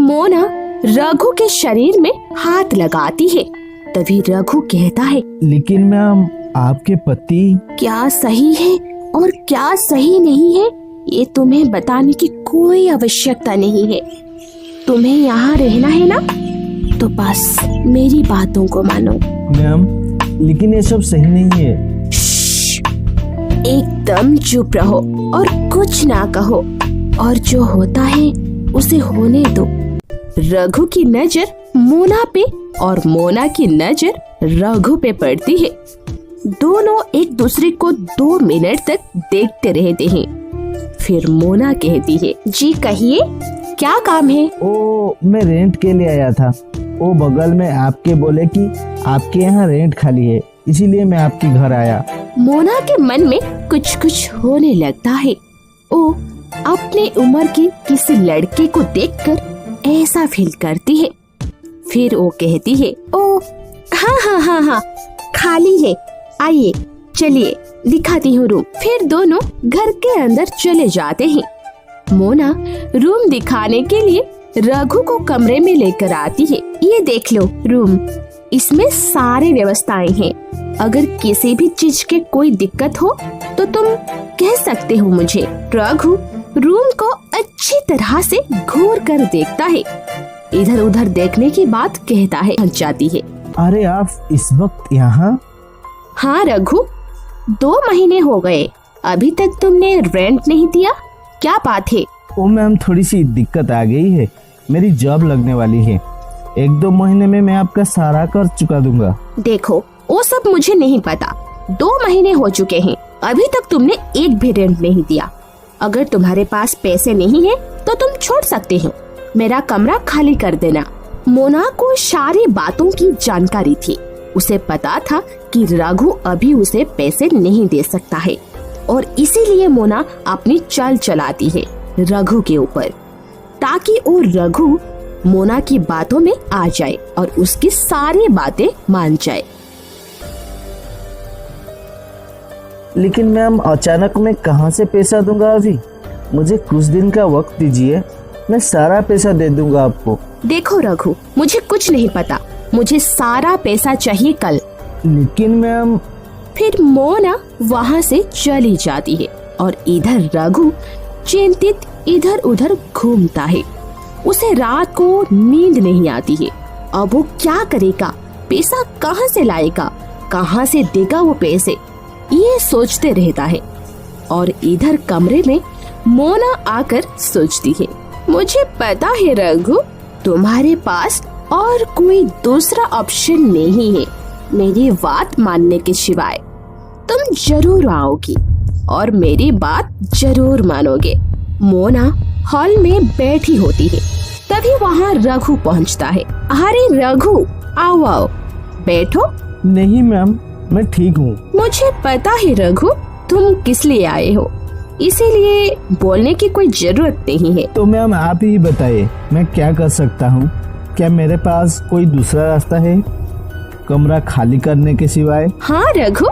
मोना रघु के शरीर में हाथ लगाती है। तभी रघु कहता है, लेकिन मैम आपके पति क्या सही है और क्या सही नहीं है ये तुम्हें बताने की कोई आवश्यकता नहीं है। तुम्हें यहाँ रहना है ना, तो बस मेरी बातों को मानो। मैम लेकिन ये सब सही नहीं है। श्श्श, एकदम चुप रहो और कुछ ना कहो, और जो होता है उसे होने दो। रघु की नजर मोना पे और मोना की नजर रघु पे पड़ती है। दोनों एक दूसरे को 2 मिनट तक देखते रहते हैं। फिर मोना कहती है, जी कहिए, क्या काम है? ओ मैं रेंट के लिए आया था। वो बगल में आपके बोले कि आपके यहाँ रेंट खाली है, इसीलिए मैं आपके घर आया। मोना के मन में कुछ कुछ होने लगता है। वो अपने उम्र के किसी लड़के को देखकर ऐसा फील करती है। फिर वो कहती है, ओ हाँ, खाली है, आइए चलिए दिखाती हूँ रूम। फिर दोनों घर के अंदर चले जाते हैं। मोना रूम दिखाने के लिए रघु को कमरे में लेकर आती है। ये देख लो रूम, इसमें सारी व्यवस्थाएं हैं। अगर किसी भी चीज के कोई दिक्कत हो तो तुम कह सकते हो मुझे। रघु रूम को अच्छी तरह से घूर कर देखता है। इधर उधर देखने की बात कहता है, थक जाती है। अरे आप इस वक्त यहाँ? हाँ रघु, 2 महीने हो गए, अभी तक तुमने रेंट नहीं दिया, क्या बात है? ओ मैम थोड़ी सी दिक्कत आ गई है, मेरी जॉब लगने वाली है। 1-2 महीने में मैं आपका सारा कर चुका दूंगा। देखो वो सब मुझे नहीं पता, 2 महीने हो चुके हैं, अभी तक तुमने एक भी रेंट नहीं दिया। अगर तुम्हारे पास पैसे नहीं है तो तुम छोड़ सकते हो, मेरा कमरा खाली कर देना। मोना को सारी बातों की जानकारी थी। उसे पता था कि रघु अभी उसे पैसे नहीं दे सकता है, और इसीलिए मोना अपनी चाल चलाती है रघु के ऊपर, ताकि वो रघु मोना की बातों में आ जाए और उसकी सारी बातें मान जाए। लेकिन मैम अचानक मैं कहाँ से पैसा दूंगा? अभी मुझे कुछ दिन का वक्त दीजिए, मैं सारा पैसा दे दूंगा आपको। देखो रघु, मुझे कुछ नहीं पता, मुझे सारा पैसा चाहिए कल। लेकिन मैम। फिर मोना वहाँ से चली जाती है और इधर रघु चिंतित इधर उधर घूमता है। उसे रात को नींद नहीं आती है। अब वो क्या करेगा? पैसा कहाँ से लाएगा? कहाँ से देगा वो पैसे? ये सोचते रहता है। और इधर कमरे में मोना आकर सोचती है, मुझे पता है रघु, तुम्हारे पास और कोई दूसरा ऑप्शन नहीं है मेरी बात मानने के सिवाय। तुम जरूर आओगी और मेरी बात जरूर मानोगे। मोना हॉल में बैठी होती है, तभी वहाँ रघु पहुँचता है। अरे रघु, आओ आओ बैठो। नहीं मैम, मैं ठीक हूँ। मुझे पता है रघु, तुम किस लिए आए हो, इसीलिए बोलने की कोई जरूरत नहीं है। तो मैम आप ही बताइए, मैं क्या कर सकता हूँ? क्या मेरे पास कोई दूसरा रास्ता है कमरा खाली करने के सिवाय? हाँ रघु,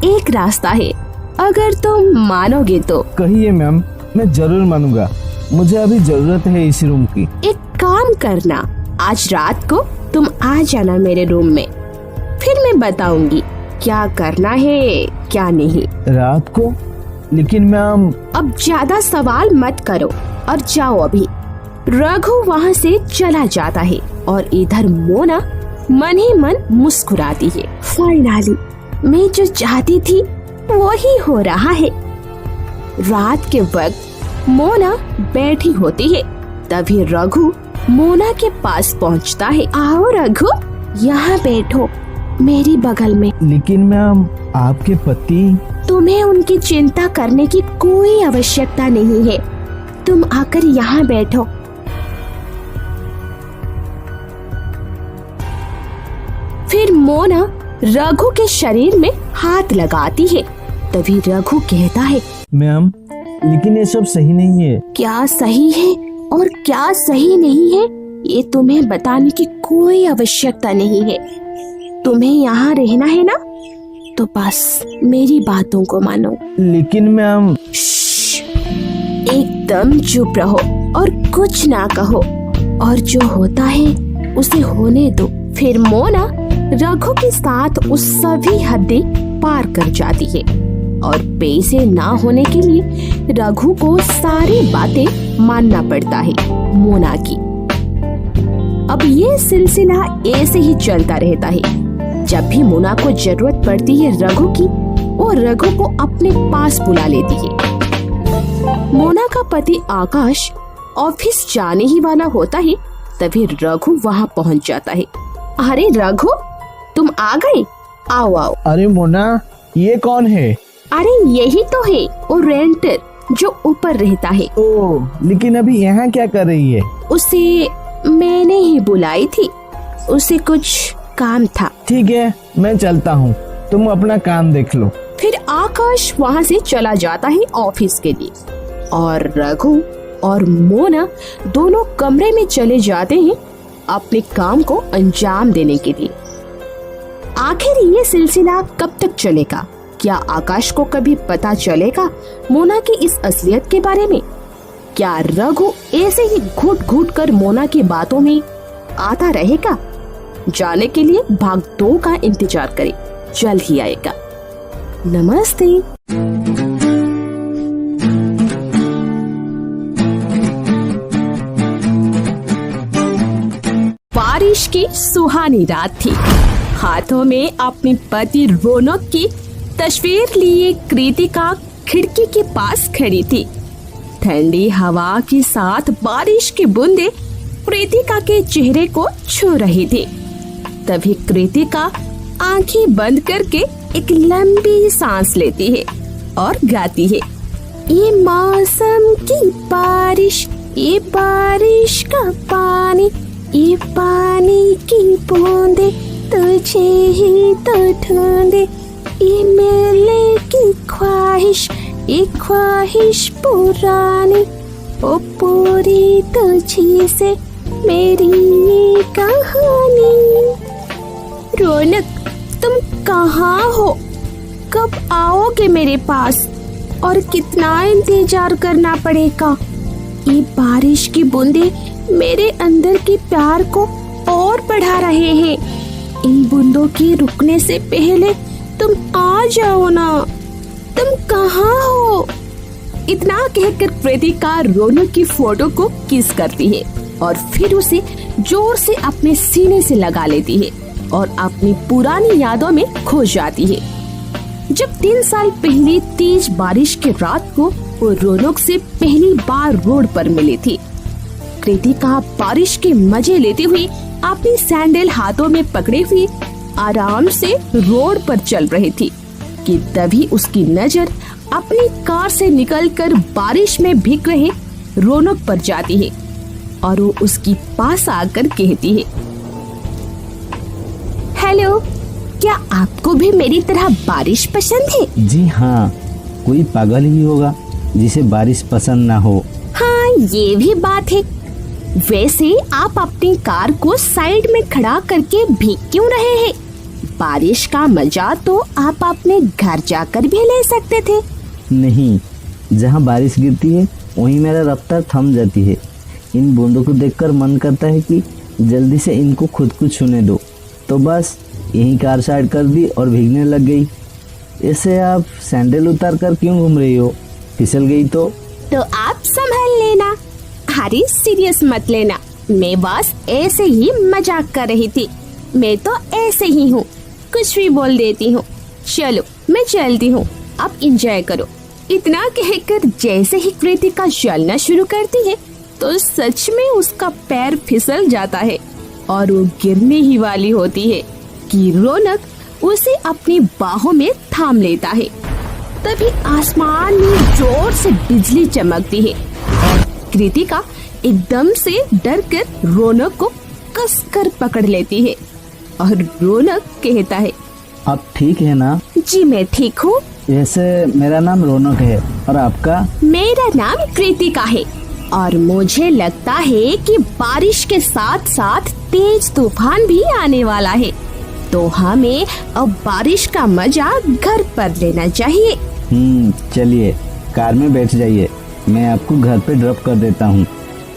एक रास्ता है, अगर तुम मानोगे तो। कहिए मैम, मैं जरूर मानूंगा, मुझे अभी जरूरत है इस रूम की। एक काम करना, आज रात को तुम आ जाना मेरे रूम में, फिर मैं बताऊंगी क्या करना है क्या नहीं। रात को? लेकिन मैम। अब ज्यादा सवाल मत करो और जाओ अभी। रघु वहाँ से चला जाता है और इधर मोना मन ही मन मुस्कुराती है। फाइनली मैं जो चाहती थी वो ही हो रहा है। रात के वक्त मोना बैठी होती है, तभी रघु मोना के पास पहुँचता है। आओ रघु, यहाँ बैठो मेरी बगल में। लेकिन मैम आपके पति? तुम्हें उनकी चिंता करने की कोई आवश्यकता नहीं है, तुम आकर यहाँ बैठो। फिर मोना रघु के शरीर में हाथ लगाती है। तभी रघु कहता है, मैम लेकिन ये सब सही नहीं है। क्या सही है और क्या सही नहीं है ये तुम्हें बताने की कोई आवश्यकता नहीं है। तुम्हें यहाँ रहना है ना, तो बस मेरी बातों को मानो। लेकिन मैम। एकदम चुप रहो और कुछ ना कहो, और जो होता है उसे होने दो। फिर मोना रघु के साथ उस सभी हदें पार कर जाती है और पैसे ना होने के लिए रघु को सारी बातें मानना पड़ता है मोना की। अब ये सिलसिला ऐसे ही चलता रहता है। जब भी मोना को जरूरत पड़ती है रघु की, वो रघु को अपने पास बुला लेती है। मोना का पति आकाश ऑफिस जाने ही वाला होता है, तभी रघु वहाँ पहुँच जाता है। अरे रघु, तुम आ गए, आओ आओ। अरे मोना, ये कौन है? अरे यही तो है वो रेंटर जो ऊपर रहता है। ओह, लेकिन अभी यहाँ क्या कर रही है? उसे मैंने ही बुलाई थी, उसे कुछ काम था। ठीक है, मैं चलता हूँ, तुम अपना काम देख लो। फिर आकाश वहाँ से चला जाता है ऑफिस के लिए और रघु और मोना दोनों कमरे में चले जाते हैं अपने काम को अंजाम देने के लिए। आखिर ये सिलसिला कब तक चलेगा? क्या आकाश को कभी पता चलेगा मोना की इस असलियत के बारे में? क्या रघु ऐसे ही घुट घुट कर मोना की बातों में आता रहेगा? जाने के लिए भाग 2 का इंतजार करें, जल्द ही आएगा। नमस्ते। बारिश की सुहानी रात थी। हाथों में अपनी पति रौनक की तस्वीर लिए कृतिका खिड़की के पास खड़ी थी। ठंडी हवा के साथ बारिश की बूंदें कृतिका के चेहरे को छू रही थी। तभी कृतिका आंखें बंद करके एक लंबी सांस लेती है और गाती है, ये मौसम की बारिश, ये बारिश का पानी, ये पानी की बूंदे तुझे ही तो ढूंढे, ये मिलने की ख्वाहिश, ये ख्वाहिश पुरानी, ओ पूरी तुझी से मेरी ये कहानी। रौनक, तुम कहाँ हो? कब आओगे मेरे पास? और कितना इंतजार करना पड़ेगा? ये बारिश की बूंदे मेरे अंदर के प्यार को और बढ़ा रहे हैं। इन बूंदों के रुकने से पहले तुम आ जाओ ना। तुम कहाँ हो? इतना कहकर कृतिका रौनक की फोटो को किस करती है और फिर उसे जोर से अपने सीने से लगा लेती है और अपनी पुरानी यादों में खो जाती है। जब 3 साल पहले तेज बारिश की रात को वो रौनक से पहली बार रोड पर मिली थी। कृतिका बारिश के मजे लेते हुए अपनी सैंडल हाथों में पकड़े हुए आराम से रोड पर चल रही थी कि तभी उसकी नजर अपनी कार से निकलकर बारिश में भीग रहे रौनक पर जाती है और वो उसकी पास आकर कहती है, हेलो, क्या आपको भी मेरी तरह बारिश पसंद है? जी हाँ, कोई पागल ही होगा जिसे बारिश पसंद ना हो। हाँ, ये भी बात है। वैसे आप अपनी कार को साइड में खड़ा करके भीग क्यों रहे हैं? बारिश का मजा तो आप अपने घर जाकर भी ले सकते थे। नहीं, जहाँ बारिश गिरती है वहीं मेरा रफ्तार थम जाती है। इन बूंदों को देखकर मन करता है कि जल्दी से इनको खुद को छूने दो, तो बस यहीं कार साइड कर दी और भीगने लग गई। ऐसे आप सैंडल उतार कर क्यों घूम रही हो? फिसल गई तो आप संभल लेना। अरे सीरियस मत लेना, मैं बस ऐसे ही मजाक कर रही थी। मैं तो ऐसे ही हूँ, कुछ भी बोल देती हूँ। चलो मैं चलती हूँ, अब एंजॉय करो। इतना कहकर जैसे ही कृतिका चलना शुरू करती है तो सच में उसका पैर फिसल जाता है और वो गिरने ही वाली होती है कि रौनक उसे अपनी बाहों में थाम लेता है। तभी आसमान में जोर से बिजली चमकती है और कृतिका एकदम से डरकर रौनक को कसकर पकड़ लेती है और रौनक कहता है, आप ठीक है ना? जी मैं ठीक हूँ। वैसे मेरा नाम रौनक है और आपका? मेरा नाम कृतिका है और मुझे लगता है कि बारिश के साथ साथ तेज तूफान भी आने वाला है, तो हमें अब बारिश का मजा घर पर लेना चाहिए। चलिए कार में बैठ जाइए, मैं आपको घर पे ड्रॉप कर देता हूँ।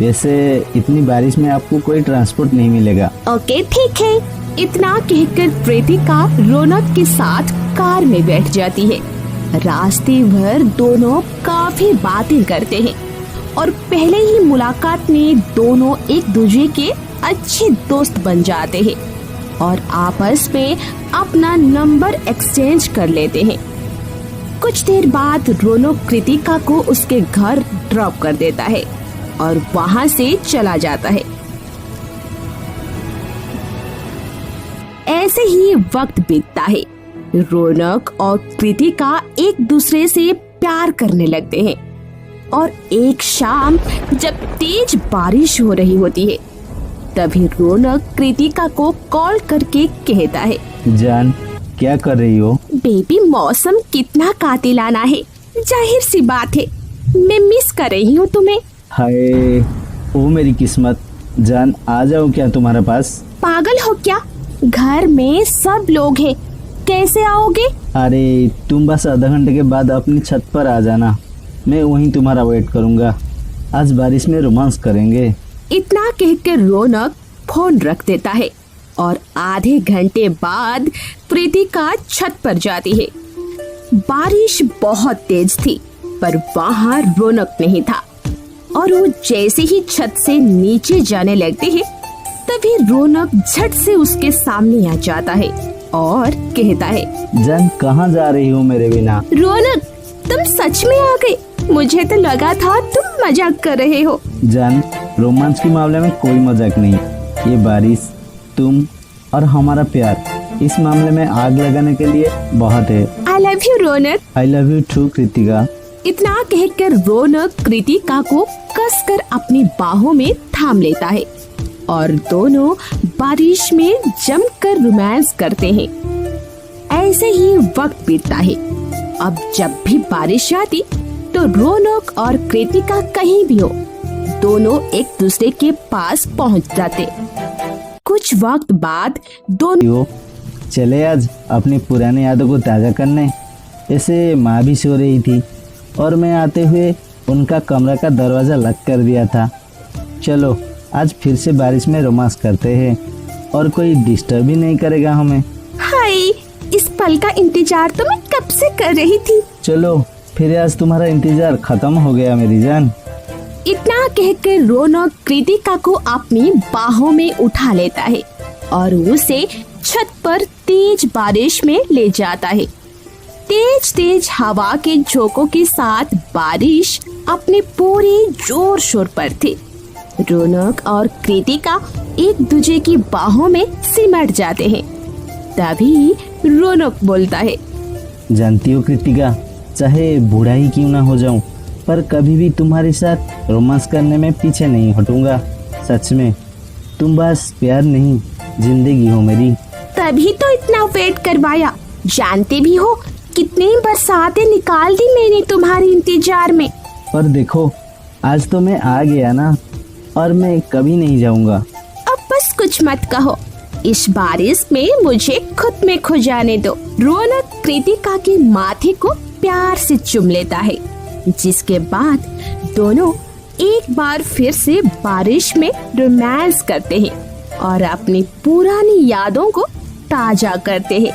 वैसे इतनी बारिश में आपको कोई ट्रांसपोर्ट नहीं मिलेगा। ओके ठीक है। इतना कहकर प्रीतिका रौनक के साथ कार में बैठ जाती है। रास्ते भर दोनों काफी बातें करते हैं और पहले ही मुलाकात में दोनों एक दूसरे के अच्छे दोस्त बन जाते हैं और आपस में अपना नंबर एक्सचेंज कर लेते हैं। कुछ देर बाद रौनक कृतिका को उसके घर ड्रॉप कर देता है और वहां से चला जाता है। ऐसे ही वक्त बीतता है। रौनक और कृतिका एक दूसरे से प्यार करने लगते हैं और एक शाम जब तेज बारिश हो रही होती है तभी रौनक कृतिका को कॉल करके कहता है, जान क्या कर रही हो? बेबी मौसम कितना कातिलाना है, जाहिर सी बात है मैं मिस कर रही हूँ तुम्हें। हाय ओ मेरी किस्मत, जान आ जाओ क्या तुम्हारे पास? पागल हो क्या, घर में सब लोग हैं, कैसे आओगे? अरे तुम बस आधा घंटे के बाद अपनी छत पर आ जाना, मैं वहीं तुम्हारा वेट करूंगा। आज बारिश में रोमांस करेंगे। इतना कहकर रौनक फोन रख देता है और आधे घंटे बाद प्रीतिका छत पर जाती है। बारिश बहुत तेज थी पर वहाँ रौनक नहीं था और वो जैसे ही छत से नीचे जाने लगती है तभी रौनक झट से उसके सामने आ जाता है और कहता है, जान कहाँ जा रही हो मेरे बिना? रौनक तुम सच में आ गए, मुझे तो लगा था तुम मजाक कर रहे हो। जान रोमांस के मामले में कोई मजाक नहीं, ये बारिश तुम और हमारा प्यार इस मामले में आग लगाने के लिए बहुत है। I love you Raunak. I love you too Kritika. इतना कहकर रौनक कृतिका को कसकर अपनी बाहों में थाम लेता है और दोनों बारिश में जमकर रोमांस करते हैं। ऐसे ही वक्त बीतता है। अब जब भी बारिश आती तो रौनक और कृतिका कहीं भी हो दोनों एक दूसरे के पास पहुंच जाते। कुछ वक्त बाद दोनों चले आज अपनी पुरानी यादों को ताज़ा करने। ऐसे माँ भी सो रही थी और मैं आते हुए उनका कमरा का दरवाज़ा लॉक कर दिया था। चलो आज फिर से बारिश में रोमांस करते हैं और कोई डिस्टर्ब भी नहीं करेगा हमें। हाय, इस पल का इंतजार तो मैं कब से कर रही थी। चलो फिर आज तुम्हारा इंतजार खत्म हो गया मेरी जान। इतना कहकर रौनक कृतिका को अपनी बाहों में उठा लेता है और उसे छत पर तेज बारिश में ले जाता है। तेज तेज हवा के झोंकों के साथ बारिश अपने पूरे जोर शोर पर थी। रौनक और कृतिका एक दूसरे की बाहों में सिमट जाते हैं। तभी रौनक बोलता है, जानती हो कृतिका, चाहे बूढ़ा ही क्यों ना हो जाऊं पर कभी भी तुम्हारे साथ रोमांस करने में पीछे नहीं हटूंगा। सच में तुम बस प्यार नहीं जिंदगी हो मेरी। तभी तो इतना वेट करवाया, जानते भी हो कितनी बरसातें निकाल दी मैंने तुम्हारे इंतजार में। पर देखो आज तो मैं आ गया ना और मैं कभी नहीं जाऊंगा। अब बस कुछ मत कहो, इस बारिश में मुझे खुद में खो जाने दो। रौनक कृतिका के माथे को प्यार से चूम लेता है जिसके बाद दोनों एक बार फिर से बारिश में रोमांस करते हैं और अपनी पुरानी यादों को ताजा करते हैं।